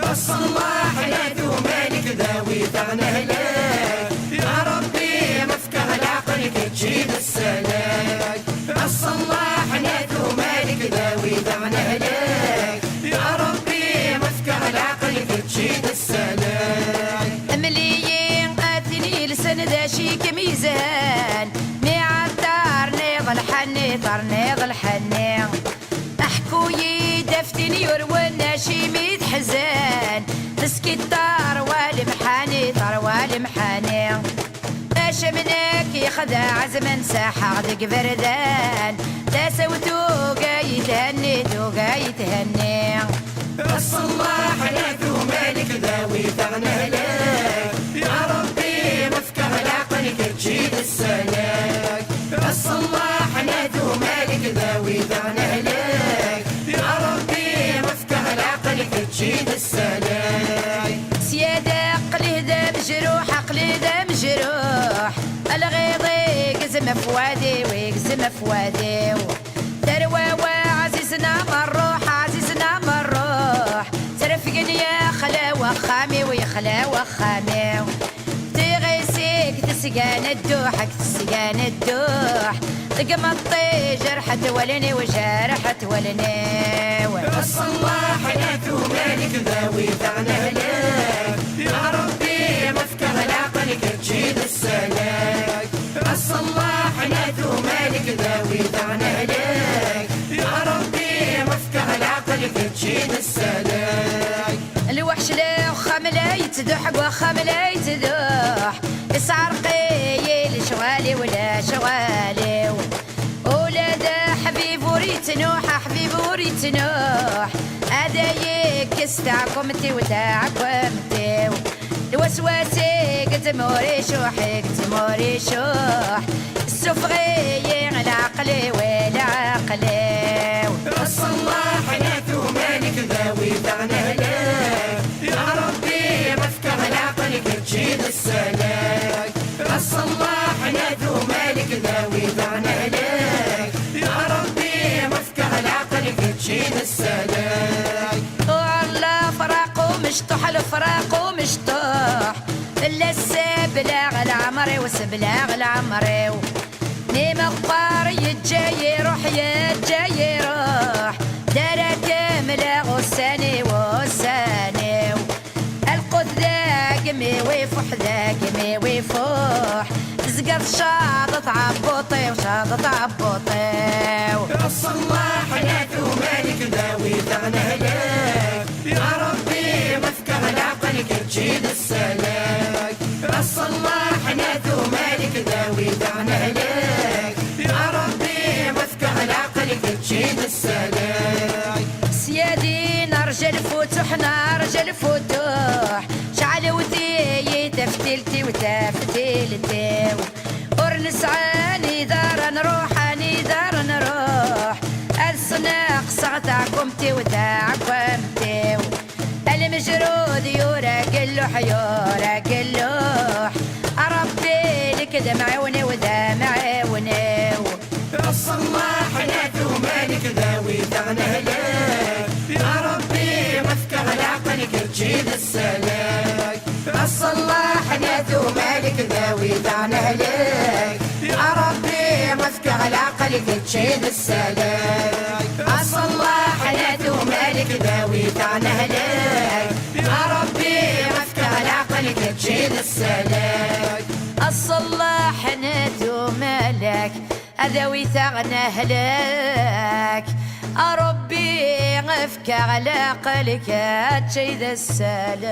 الصلاح لا مالك ذاوي ثغنى هلاك يا ربي مفكر العقل تجيب السلاك. الصلاح لا مالك ذاوي ثغنى هلاك يا ربي مفكر العقل تجيب السلاك. مليين قاتلي لسن ذا شيك ميزان ميعطرني ضلحني طرني ضلحني احكوي دفتني يرونا شي ميت حزان مسكي الطار والمحاني طار والمحاني باش منك يخدع زمن ساحة دق بردان لا سوتو قاي تهني تو قاي تهني. الصلاح لا مالك ذاوي ثغنى هلاك يا ربي مفكر العقل تجيب السلاك. الصلاح لا مالك ذاوي ثغنى هلاك يا ربي مفكر العقل تجيب السلاك. سيادة قلي ذا مجروح عقلي ذا مجروح الغيضي قزم فوادي ويقزم فوادي تروى عزيزنا مروح عزيزنا مروح ترفقني يا خلا وخامي ويخلا وخامي تغيسيك تسقان الدوحك تسقان الدوح تقمطي جرحت ولني وجرحت ولني. الصلاح لا مالك ذاوي ثغنى هلاك يا ربي مفكر العقل تجيب السلاك. الصلاح لا مالك ذاوي ثغنى هلاك يا ربي مفكر العقل تجيب السلاك. الوحش لا وخام لا يتدح وخام لا يتدح يسعر قيل شغالي ولا شغالي ولا دا حبيب وريت نوح حبيب وريت نوح هذا يكس تاعكمتي وتاعكمتي الوسواسي قلت موري شوحي قلت موري شوح السفغي العقلي والعقلي. الصلاح لا مالك ذاوي ثغنى هلاك يا ربي مفكر العقل تجيب السلاك. الصلاح لا مالك ذاوي ثغنى هلاك يا ربي مفكر العقل تجيب السلاك. والله فراق ومشطوح الفراق ومشطوح الا السبلاغ العمري وسبلاغ العمري نيم غفار يتجاي روح يتجاي روح دارا كاملة غساني وساني القد ذاقمي ويفوح ذاقمي ويفوح زقر شاطط عبوطي وشاطط عبوطي. الصلاح لا مالك ذاوي ثغنى هلاك يا ربي مفكر العقل تجيب السلاك. الصلاح لا مالك ذاوي ثغنى هلاك يا ربي مفكر العقل تجيب السلاك. سيادي نرجى الفتوح نرجى الفتوح شعل وثي تفتلتي وتفتلتي ورنسعاني دار نروح اني دار نروح الصناق صغتاعكمتي وتاعكمتي المجرود يورق يورق اللوح ربي لك دمع وني ودمع وني. الصلاح لا مالك ذاوي ثغنى هلاك يا ربي مفكر العقل تجيب السلاك. الصلاح لا مالك ذاوي ثغنى هلاك يا ربي مفكر العقل تجيب السلاك. الصلاح لا مالك ذاوي ثغنى هلاك يا ربي مفكر العقل تجيب السلاك. الصلاح ناتو مالك أذوي ثغنى هلاك ربي غفك على قلك تشيد السلاك.